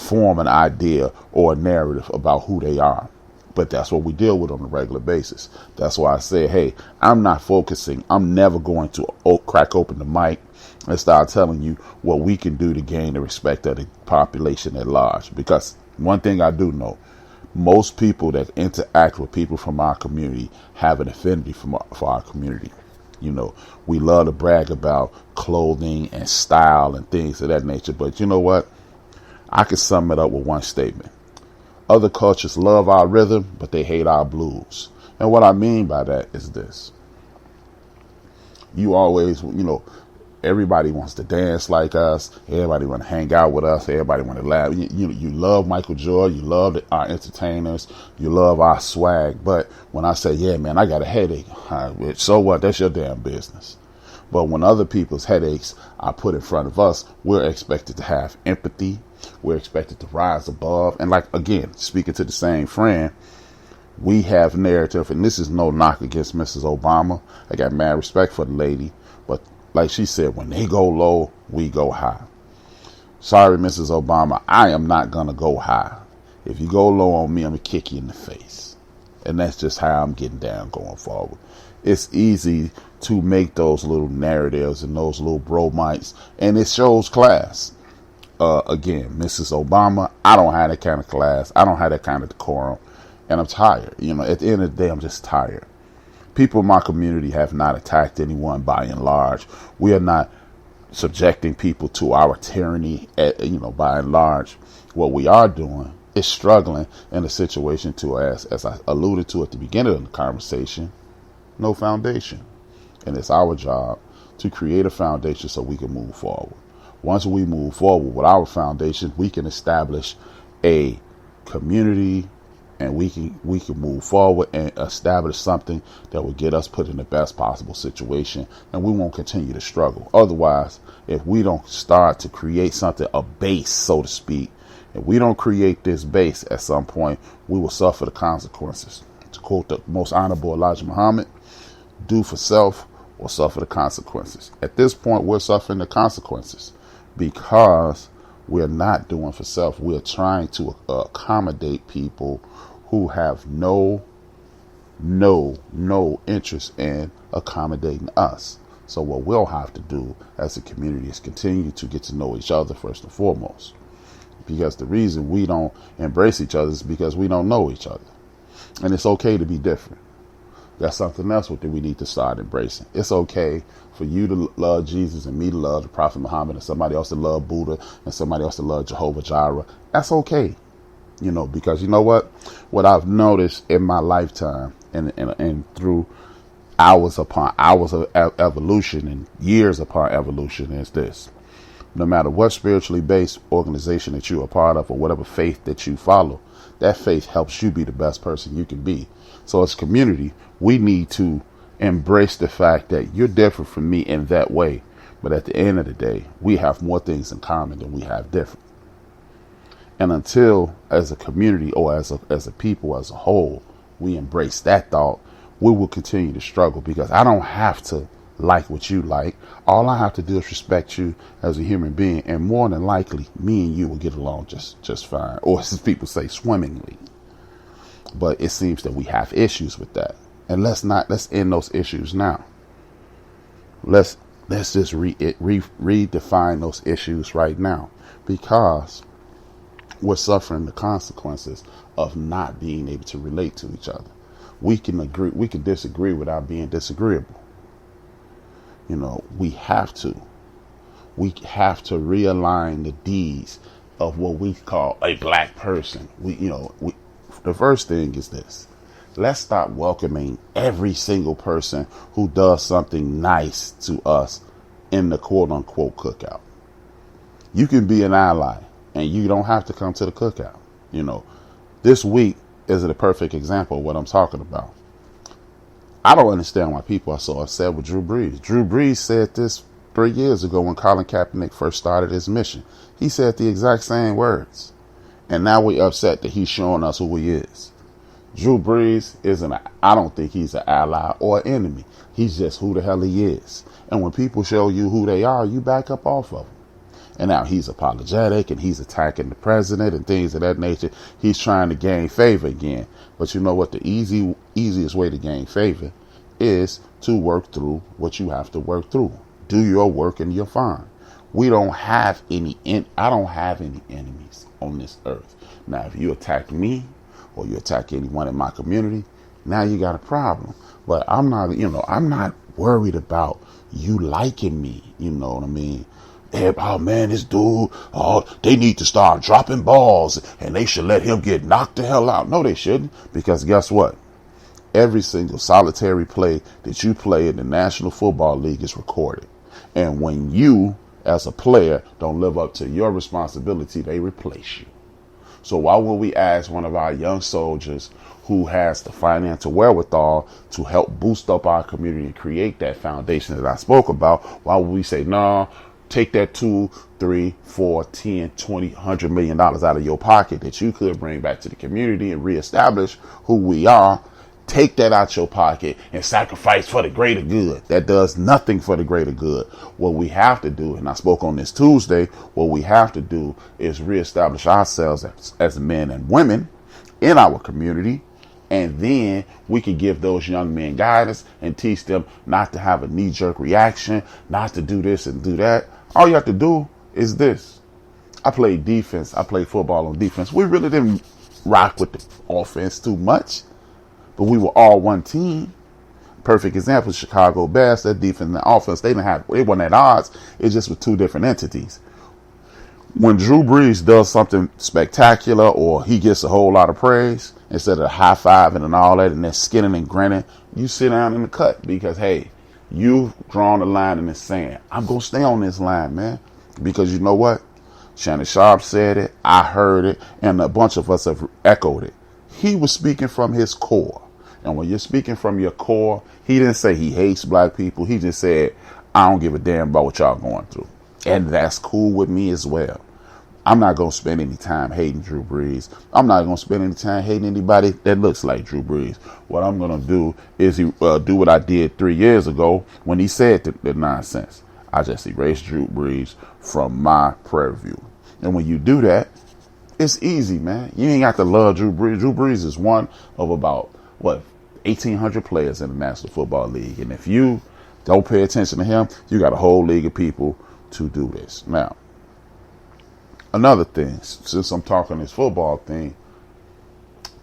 form an idea or a narrative about who they are. But that's what we deal with on a regular basis. That's why I say, hey, I'm not focusing. I'm never going to crack open the mic and start telling you what we can do to gain the respect of the population at large. Because one thing I do know, most people that interact with people from our community have an affinity for our community. You know, we love to brag about clothing and style and things of that nature. But you know what? I can sum it up with one statement. Other cultures love our rhythm, but they hate our blues. And what I mean by that is this. You always, everybody wants to dance like us. Everybody want to hang out with us. Everybody want to laugh. You love Michael Jordan. You love our entertainers. You love our swag. But when I say, yeah, man, I got a headache. So what? That's your damn business. But when other people's headaches are put in front of us, we're expected to have empathy. We're expected to rise above. And like, again, speaking to the same friend, we have narrative. And this is no knock against Mrs. Obama. I got mad respect for the lady. But like she said, when they go low, we go high. Sorry, Mrs. Obama, I am not going to go high. If you go low on me, I'm going to kick you in the face. And that's just how I'm getting down going forward. It's easy to make those little narratives and those little bromites, and it shows class. Again, Mrs. Obama, I don't have that kind of class. I don't have that kind of decorum. And I'm tired. At the end of the day, I'm just tired. People in my community have not attacked anyone by and large. We are not subjecting people to our tyranny, by and large. What we are doing is struggling in a situation as I alluded to at the beginning of the conversation, no foundation. And it's our job to create a foundation so we can move forward. Once we move forward with our foundation, we can establish a community, and we can move forward and establish something that will get us put in the best possible situation, and we won't continue to struggle. Otherwise, if we don't start to create something, a base, so to speak, if we don't create this base at some point, we will suffer the consequences. To quote the most honorable Elijah Muhammad, do for self or suffer the consequences. At this point, we're suffering the consequences because we're not doing for self. We're trying to accommodate people who have no interest in accommodating us. So what we'll have to do as a community is continue to get to know each other first and foremost. Because the reason we don't embrace each other is because we don't know each other. And it's okay to be different. That's something else that we need to start embracing. It's okay for you to love Jesus and me to love the Prophet Muhammad and somebody else to love Buddha and somebody else to love Jehovah Jireh. That's okay. Because you know what I've noticed in my lifetime and through hours upon hours of evolution and years upon evolution is this. No matter what spiritually based organization that you're a part of or whatever faith that you follow, that faith helps you be the best person you can be. So as a community, we need to embrace the fact that you're different from me in that way. But at the end of the day, we have more things in common than we have different. And until as a community or as a people as a whole, we embrace that thought, we will continue to struggle because I don't have to like what you like. All I have to do is respect you as a human being. And more than likely, me and you will get along just fine. Or as people say, swimmingly. But it seems that we have issues with that. And let's end those issues now. Let's just redefine those issues right now. Because we're suffering the consequences of not being able to relate to each other. We can disagree without being disagreeable. We have to realign the D's of what we call a black person. The first thing is this. Let's stop welcoming every single person who does something nice to us in the quote unquote cookout. You can be an ally and you don't have to come to the cookout. This week is a perfect example of what I'm talking about. I don't understand why people are so upset with Drew Brees. Drew Brees said this 3 years ago when Colin Kaepernick first started his mission. He said the exact same words. And now we're upset that he's showing us who he is. Drew Brees I don't think he's an ally or an enemy. He's just who the hell he is. And when people show you who they are, you back up off of them. And now he's apologetic and he's attacking the president and things of that nature. He's trying to gain favor again. But you know what? The easiest way to gain favor is to work through what you have to work through. Do your work and you're fine. I don't have any enemies on this earth. Now, if you attack me or you attack anyone in my community, now you got a problem. But I'm not worried about you liking me. You know what I mean? Oh man, this dude, they need to start dropping balls and they should let him get knocked the hell out. No, they shouldn't. Because guess what? Every single solitary play that you play in the National Football League is recorded. And when you, as a player, don't live up to your responsibility, they replace you. So why would we ask one of our young soldiers who has the financial wherewithal to help boost up our community and create that foundation that I spoke about? Why would we say, no, take that $2, $3, $4, $10, $20, $100 million out of your pocket that you could bring back to the community and reestablish who we are? Take that out your pocket and sacrifice for the greater good. That does nothing for the greater good. What we have to do, and I spoke on this Tuesday, what we have to do is reestablish ourselves as men and women in our community. And then we can give those young men guidance and teach them not to have a knee-jerk reaction, not to do this and do that. All you have to do is this. I played defense. I played football on defense. We really didn't rock with the offense too much. But we were all one team. Perfect example, Chicago Bears, that defense and the offense, they weren't at odds. It's just with two different entities. When Drew Brees does something spectacular or he gets a whole lot of praise, instead of high-fiving and all that and then skinning and grinning, you sit down in the cut because, hey, you've drawn a line in the sand. I'm going to stay on this line, man. Because you know what? Shannon Sharp said it, I heard it, and a bunch of us have echoed it. He was speaking from his core. And when you're speaking from your core, he didn't say he hates black people. He just said, I don't give a damn about what y'all going through. And that's cool with me as well. I'm not going to spend any time hating Drew Brees. I'm not going to spend any time hating anybody that looks like Drew Brees. What I'm going to do is do what I did 3 years ago when he said the nonsense. I just erased Drew Brees from my prayer view. And when you do that, it's easy, man. You ain't got to love Drew Brees. Drew Brees is one of about, 1,800 players in the National Football League. And if you don't pay attention to him, you got a whole league of people to do this. Now, another thing, since I'm talking this football thing,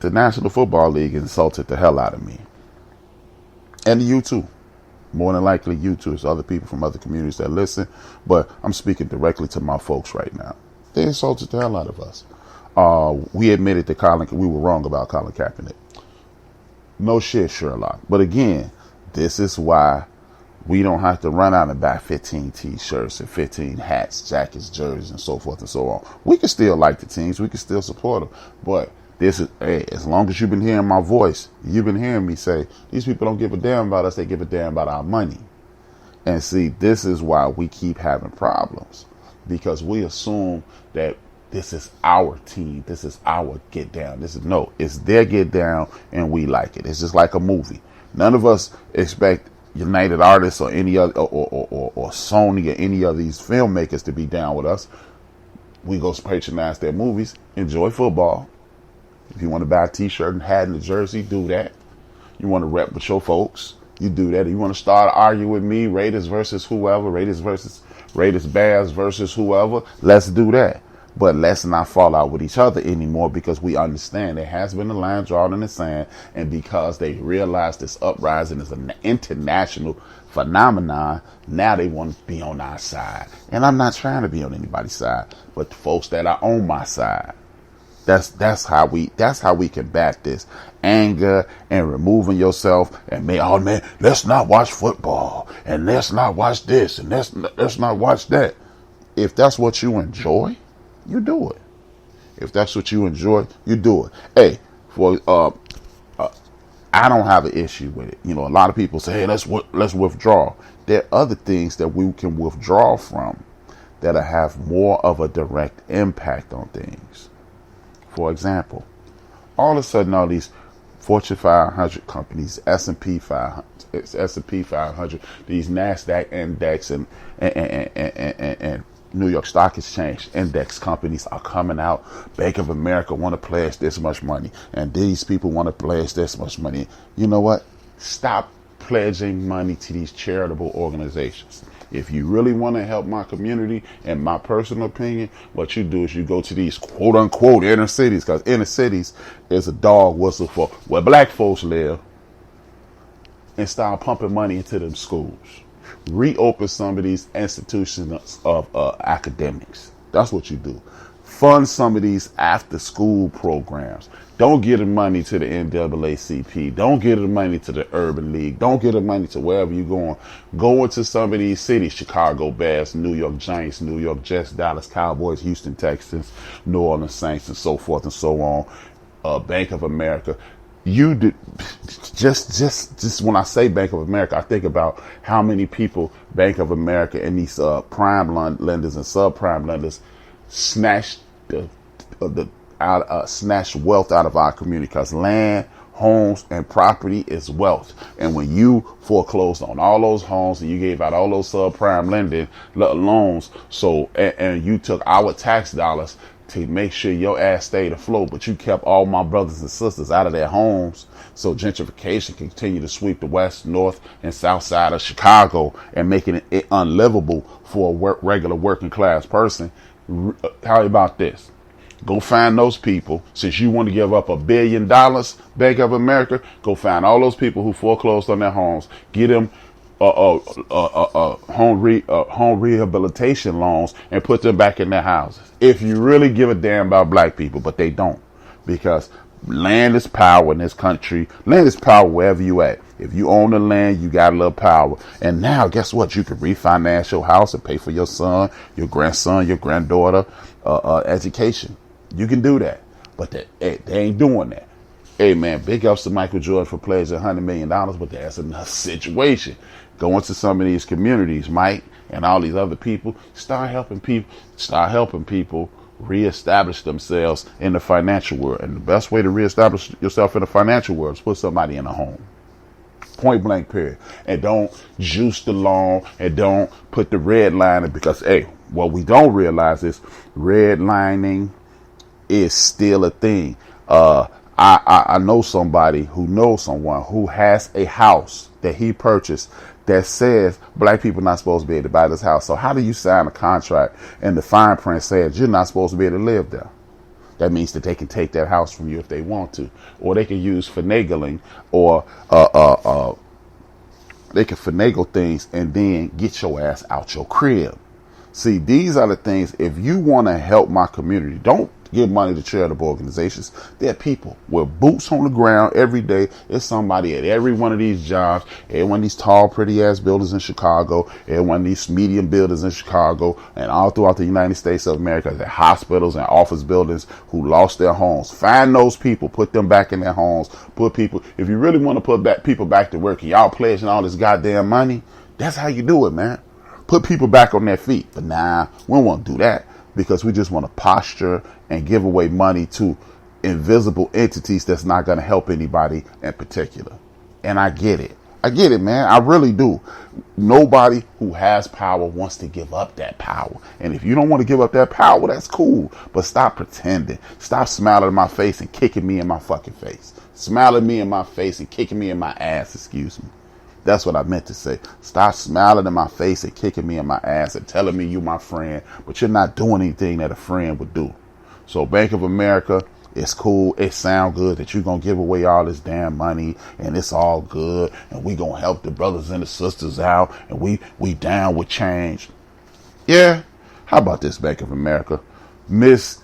the National Football League insulted the hell out of me. And you too. More than likely you too. There's other people from other communities that listen, but I'm speaking directly to my folks right now. They insulted the hell out of us. We admitted that we were wrong about Colin Kaepernick. No shit, Sherlock. But again, this is why we don't have to run out and buy 15 t-shirts and 15 hats, jackets, jerseys, and so forth and so on. We can still like the teams. We can still support them. But this is, hey, as long as you've been hearing my voice, you've been hearing me say, these people don't give a damn about us. They give a damn about our money. And see, this is why we keep having problems. Because we assume that this is our team. This is our get down. It's their get down and we like it. It's just like a movie. None of us expect United Artists or any other or Sony or any of these filmmakers to be down with us. We go patronize their movies, enjoy football. If you want to buy a t-shirt and hat and a jersey, do that. You want to rep with your folks, you do that. If you want to start arguing with me, Raiders versus whoever, Raiders Bears versus whoever, let's do that. But let's not fall out with each other anymore because we understand there has been a line drawn in the sand. And because they realize this uprising is an international phenomenon, now they want to be on our side. And I'm not trying to be on anybody's side, but the folks that are on my side. That's how we combat this anger and removing yourself and man, let's not watch football and let's not watch this and let's not watch that. If that's what you enjoy, you do it. If that's what you enjoy, you do it. Hey, I don't have an issue with it. You know, a lot of people say, hey, let's withdraw. There are other things that we can withdraw from that'll have more of a direct impact on things. For example, all of a sudden, all these Fortune 500 companies, S&P 500, these NASDAQ index and New York Stock Exchange index companies are coming out. Bank of America want to pledge this much money, and these people want to pledge this much money. You know what? Stop pledging money to these charitable organizations. If you really want to help my community, in my personal opinion, what you do is you go to these quote unquote inner cities, because inner cities is a dog whistle for where black folks live, and start pumping money into them schools. Reopen some of these institutions of academics. That's what you do. Fund some of these after school programs. Don't give the money to the NAACP. Don't give the money to the Urban League. Don't give the money to wherever you're going. Go into some of these cities: Chicago Bears, New York Giants, New York Jets, Dallas Cowboys, Houston Texans, New Orleans Saints, and so forth and so on. Bank of America. You did just when I say Bank of America, I think about how many people Bank of America and these prime lenders and subprime lenders snatched snatched wealth out of our community, because land, homes, and property is wealth. And when you foreclosed on all those homes and you gave out all those subprime lending loans, and you took our tax dollars to make sure your ass stayed afloat, but you kept all my brothers and sisters out of their homes, so gentrification continued to sweep the west, north, and south side of Chicago and making it unlivable for a regular working class person. How about this? Go find those people. Since you want to give up $1 billion, Bank of America, go find all those people who foreclosed on their homes. Get them home rehabilitation loans and put them back in their houses. If you really give a damn about black people, but they don't, because land is power in this country. Land is power wherever you at. If you own the land, you got a little power. And now, guess what? You can refinance your house and pay for your son, your grandson, your granddaughter education. You can do that, but they ain't doing that. Hey man, big ups to Michael Jordan for pledging $100 million, but that's another situation. Go into some of these communities, Mike, and all these other people. Start helping people reestablish themselves in the financial world. And the best way to reestablish yourself in the financial world is put somebody in a home. Point blank, period. And don't juice the loan, and don't put the red line in, because what we don't realize is redlining is still a thing. I know somebody who knows someone who has a house that he purchased that says black people are not supposed to be able to buy this house. So how do you sign a contract and the fine print says you're not supposed to be able to live there? That means that they can take that house from you if they want to, or they can use finagling, or they can finagle things and then get your ass out your crib. See, these are the things. If you want to help my community, don't give money to charitable organizations. They're people with boots on the ground every day. There's somebody at every one of these jobs, every one of these tall, pretty ass buildings in Chicago, every one of these medium buildings in Chicago, and all throughout the United States of America, at hospitals and office buildings, who lost their homes. Find those people, put them back in their homes. Put people, if you really want to put people back to work, and y'all pledging all this goddamn money, that's how you do it, man. Put people back on their feet. But nah, we don't want to do that, because we just want to posture and give away money to invisible entities that's not going to help anybody in particular. And I get it. Man. I really do. Nobody who has power wants to give up that power. And if you don't want to give up that power, that's cool. But stop pretending. Stop smiling in my face and kicking me in my fucking face. Smiling me in my face and kicking me in my ass, excuse me. That's what I meant to say. Stop smiling in my face and kicking me in my ass and telling me you my friend, but you're not doing anything that a friend would do. So Bank of America, it's cool. It sound good that you're going to give away all this damn money, and it's all good, and we going to help the brothers and the sisters out, and we down with change. Yeah. How about this, Bank of America? Miss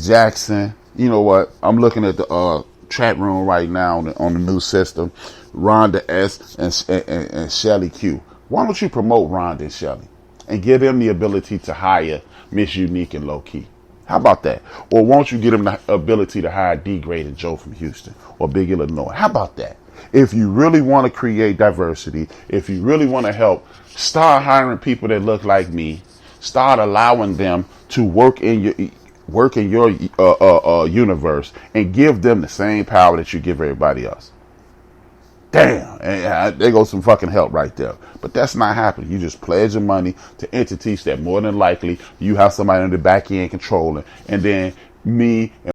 Jackson, you know what? I'm looking at the chat room right now on the new system. Rhonda S and Shelly Q. Why don't you promote Rhonda and Shelly and give them the ability to hire Miss Unique and Low Key? How about that? Or won't you give them the ability to hire D-Grade and Joe from Houston or Big Illinois? How about that? If you really want to create diversity, if you really want to help, start hiring people that look like me. Start allowing them to work in your universe, and give them the same power that you give everybody else. damn, and there goes some fucking help right there. But that's not happening. You just pledge your money to entities that more than likely you have somebody on the back end controlling, and then me and